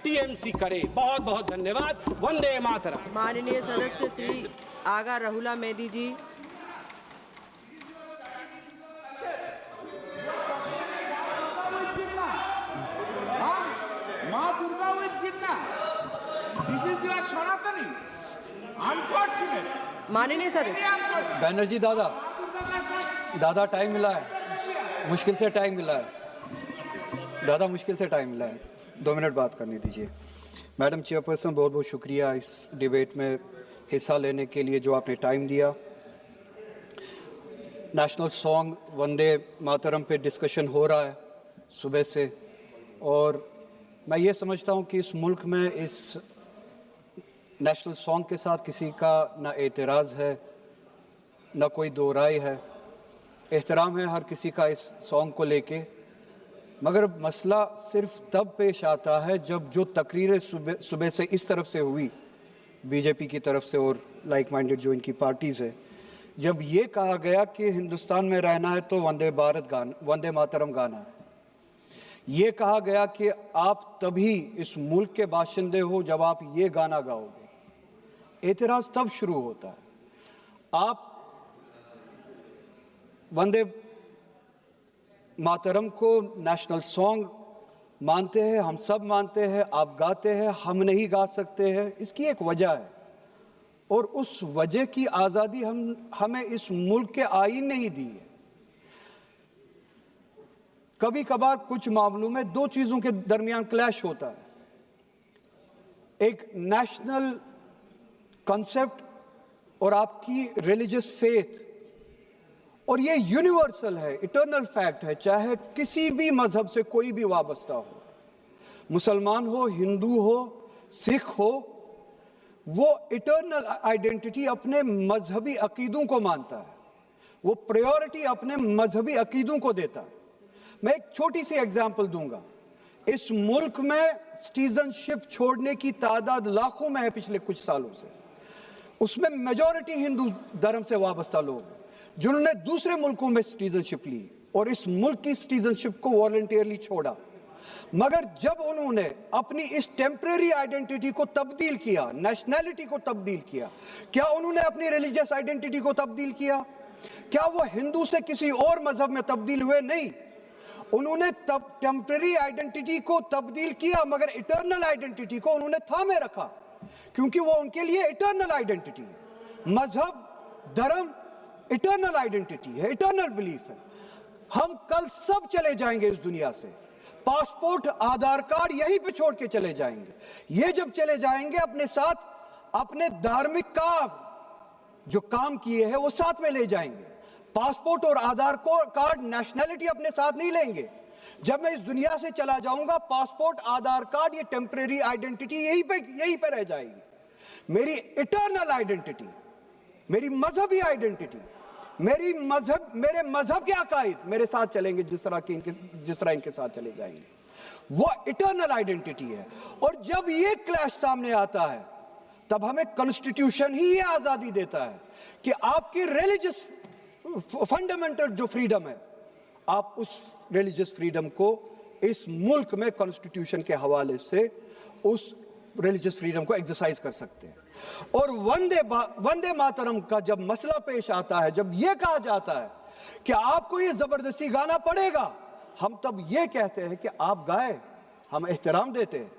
TMC करे। बहुत बहुत धन्यवाद। वंदे मातरम। माननीय सदस्य श्री आगा राहुला मेदी जी। Ma Durga will Jinnah. This is your Sanatani. Unfortunate. माननीय सदस्य बैनर्जी दादा टाइम मिला है, मुश्किल से टाइम मिला है दादा, मुश्किल से टाइम मिला है, 2 मिनट बात करने दीजिए। मैडम चेयरपर्सन, बहुत बहुत शुक्रिया इस डिबेट में हिस्सा लेने के लिए जो आपने टाइम दिया। नेशनल सॉन्ग वंदे मातरम पे डिस्कशन हो रहा है सुबह से, और मैं ये समझता हूँ कि इस मुल्क में इस नेशनल सॉन्ग के साथ किसी का ना एतराज़ है, ना कोई दो राय है। एहतराम है हर किसी का इस सॉन्ग को लेके, मगर मसला सिर्फ तब पेश आता है जब जो तकरीरें सुबह से इस तरफ से हुई, बीजेपी की तरफ से और लाइक माइंडेड जो इनकी पार्टीज़ है, जब ये कहा गया कि हिंदुस्तान में रहना है तो वंदे मातरम गाना है। ये कहा गया कि आप तभी इस मुल्क के बाशिंदे हो जब आप ये गाना गाओगे। एतराज़ तब शुरू होता है। आप वंदे मातरम को नेशनल सॉन्ग मानते हैं, हम सब मानते हैं, आप गाते हैं, हम नहीं गा सकते हैं। इसकी एक वजह है, और उस वजह की आज़ादी हमें इस मुल्क के आईन ने ही दी है। कभी कभार कुछ मामलों में दो चीज़ों के दरमियान क्लैश होता है, एक नेशनल कॉन्सेप्ट और आपकी रिलीजियस फेथ, और ये यूनिवर्सल है, इटर्नल फैक्ट है, चाहे किसी भी मजहब से कोई भी वाबस्ता हो, मुसलमान हो, हिंदू हो, सिख हो, वो इटर्नल आइडेंटिटी अपने मजहबी अकीदों को मानता है, वो प्रायोरिटी अपने मजहबी अकीदों को देता है। मैं एक छोटी सी एग्जांपल दूंगा। इस मुल्क में सिटीजनशिप छोड़ने की तादाद लाखों में है पिछले कुछ सालों से, उसमें मेजॉरिटी हिंदू धर्म से वाबस्ता लोग हैं जिन्होंने दूसरे मुल्कों में सिटीजनशिप ली और इस मुल्क की सिटीजनशिप को वॉलंटियरली छोड़ा। मगर जब उन्होंने अपनी इस टेम्परेरी आइडेंटिटी को तब्दील किया, नेशनैलिटी को तब्दील किया, क्या उन्होंने अपनी रिलीजियस आइडेंटिटी को तब्दील किया? क्या वो हिंदू से किसी और मजहब में तब्दील हुए? नहीं, उन्होंने तब टेम्परेरी आइडेंटिटी को तब्दील किया, मगर इटर्नल आइडेंटिटी को उन्होंने थामे रखा, क्योंकि वो उनके लिए इटर्नल आइडेंटिटी है। मजहब, धर्म इटर्नल आइडेंटिटी है, इटर्नल बिलीफ है। हम कल सब चले जाएंगे इस दुनिया से, पासपोर्ट, आधार कार्ड यहीं पे छोड़ के चले जाएंगे। ये जब चले जाएंगे, अपने साथ अपने धार्मिक काम जो काम किए हैं वो साथ में ले जाएंगे। पासपोर्ट और आधार कार्ड, नेशनैलिटी अपने साथ नहीं लेंगे। जब मैं इस दुनिया से चला जाऊंगा, पासपोर्ट, आधार कार्ड, ये टेम्परेरी आइडेंटिटी यहीं पे रह जाएगी। मेरी इटर्नल आइडेंटिटी, मेरी मजहबी आइडेंटिटी, मेरे मजहब के अकायद मेरे साथ चलेंगे, जिस तरह इनके साथ चले जाएंगे, वो इटर्नल आइडेंटिटी है। और जब ये क्लैश सामने आता है, तब हमें कॉन्स्टिट्यूशन ही ये आजादी देता है कि आपकी रिलीजियस फंडामेंटल जो फ्रीडम है, आप उस रिलीजियस फ्रीडम को इस मुल्क में कॉन्स्टिट्यूशन के हवाले से उस रिलीजियस फ्रीडम को एक्सरसाइज कर सकते हैं। और वंदे मातरम का जब मसला पेश आता है, जब यह कहा जाता है कि आपको यह जबरदस्ती गाना पड़ेगा, हम तब यह कहते हैं कि आप गाए, हम एहतराम देते हैं।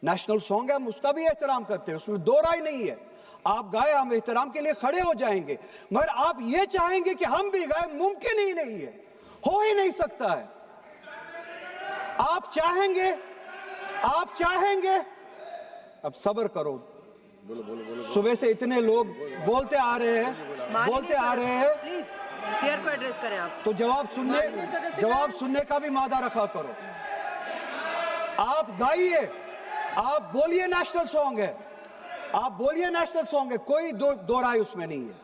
नेशनल सॉन्ग है, हम उसका भी एहतराम करते हैं, उसमें दो राय नहीं है। आप गाए, हम एहतराम के लिए खड़े हो जाएंगे, मगर आप ये चाहेंगे कि हम भी गाए, मुमकिन ही नहीं है, हो ही नहीं सकता है। आप चाहेंगे, अब सब्र करो। सुबह से इतने लोग बोलते आ रहे हैं, प्लीज चेयर को एड्रेस करें आप। तो जवाब सुनने का भी मादा रखा करो। आप गाइए, आप बोलिए नेशनल सॉन्ग है, आप बोलिए नेशनल सॉन्ग है, कोई दो राय उसमें नहीं है,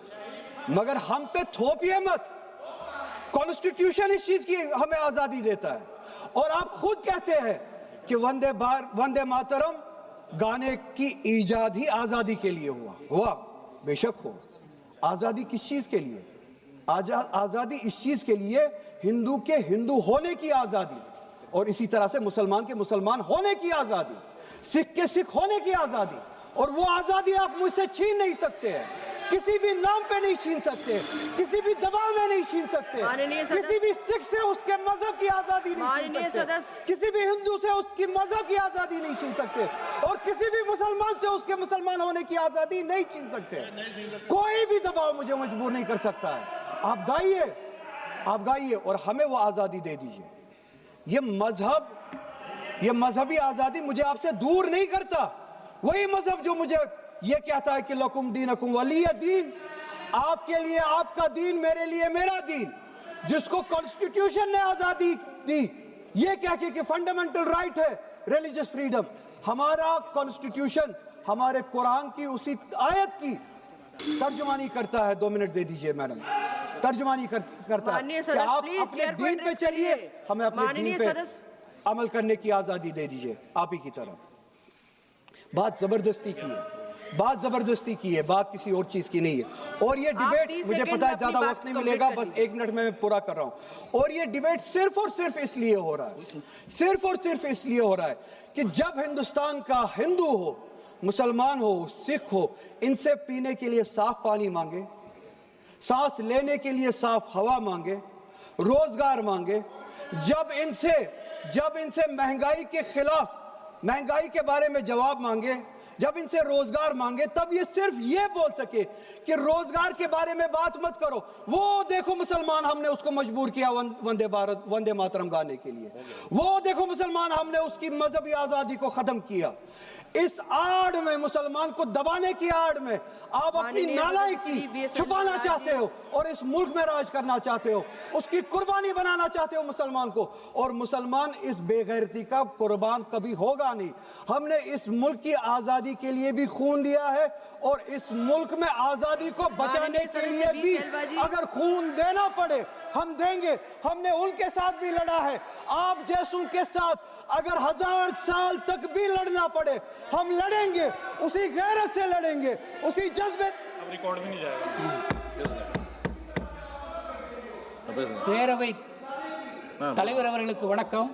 मगर हम पे थोपिए मत। कॉन्स्टिट्यूशन इस चीज की हमें आजादी देता है, और आप खुद कहते हैं कि वंदे मातरम गाने की ईजाद ही आजादी के लिए हुआ, बेशक हो। आजादी किस चीज के लिए? आजादी इस चीज के लिए, हिंदू के हिंदू होने की आजादी, और इसी तरह से मुसलमान के मुसलमान होने की आजादी। सिख के सिख होने की आजादी, और वो आजादी आप मुझसे छीन नहीं सकते हैं, किसी भी नाम पे नहीं छीन सकते, किसी भी दबाव में नहीं छीन सकते, माननीय सदस्य, किसी भी सिख से उसके मजहब की आजादी नहीं छीन माननीय सकते, सदस्य, किसी भी हिंदू से उसकी मजहब की आजादी नहीं छीन सकते, और किसी भी मुसलमान से उसके मुसलमान होने की आजादी नहीं छीन सकते। कोई भी दबाव मुझे मजबूर नहीं कर सकता है। आप गाइए और हमें वो आजादी दे दीजिए। ये मजहबी आजादी मुझे आपसे दूर नहीं करता। वही मजहब जो मुझे ये कहता है कि लकुम दीनकुम वलिय दीन, आपके लिए आपका दीन, मेरे लिए मेरा दीन, जिसको कॉन्स्टिट्यूशन ने आजादी दी ये कह के कि फंडामेंटल राइट है रिलीजियस फ्रीडम। हमारा कॉन्स्टिट्यूशन हमारे कुरान की उसी आयत की तर्जुमानी करता है। 2 मिनट दे दीजिए मैडम। तर्जुमानी करता है कि आप अपने दीन पे चलिए, हमें अपने दीन पे अमल करने की आजादी दे दीजिए। आप ही की तरफ बात जबरदस्ती की है, बात किसी और चीज की नहीं है। और ये डिबेट, मुझे पता है ज्यादा वक्त नहीं मिलेगा, बस 1 मिनट में मैं पूरा कर रहा हूं। और ये डिबेट सिर्फ और सिर्फ इसलिए हो रहा है कि जब हिंदुस्तान का हिंदू हो, मुसलमान हो, सिख हो, इनसे पीने के लिए साफ पानी मांगे, सांस लेने के लिए साफ हवा मांगे, रोजगार मांगे, जब इनसे महंगाई के खिलाफ, महंगाई के बारे में जवाब मांगे, जब इनसे रोजगार मांगे, तब ये सिर्फ ये बोल सके कि रोजगार के बारे में बात मत करो। वो देखो मुसलमान, हमने उसको मजबूर किया वंदे मातरम गाने के लिए। वो देखो मुसलमान, हमने उसकी मजहबी आजादी को खत्म किया। इस आड़ में, मुसलमान को दबाने की आड़ में आप अपनी नालायकी छुपाना चाहते हो और इस मुल्क में राज करना चाहते हो, उसकी कुर्बानी बनाना चाहते हो मुसलमान को। और मुसलमान इस बेगैरती का कुर्बान कभी होगा नहीं। हमने इस मुल्क की आजादी के लिए भी खून दिया है और इस मुल्क में आजादी को बचाने के लिए भी अगर खून देना पड़े हम देंगे। हमने उनके साथ भी लड़ा है, आप जैसों के साथ अगर 1000 साल तक भी लड़ना पड़े हम लड़ेंगे, उसी गैरत से लड़ेंगे, उसी जज्बे। अब रिकॉर्ड भी नहीं जाएगा। பேரவை தலைவர் அவர்களுக்கு வணக்கம்.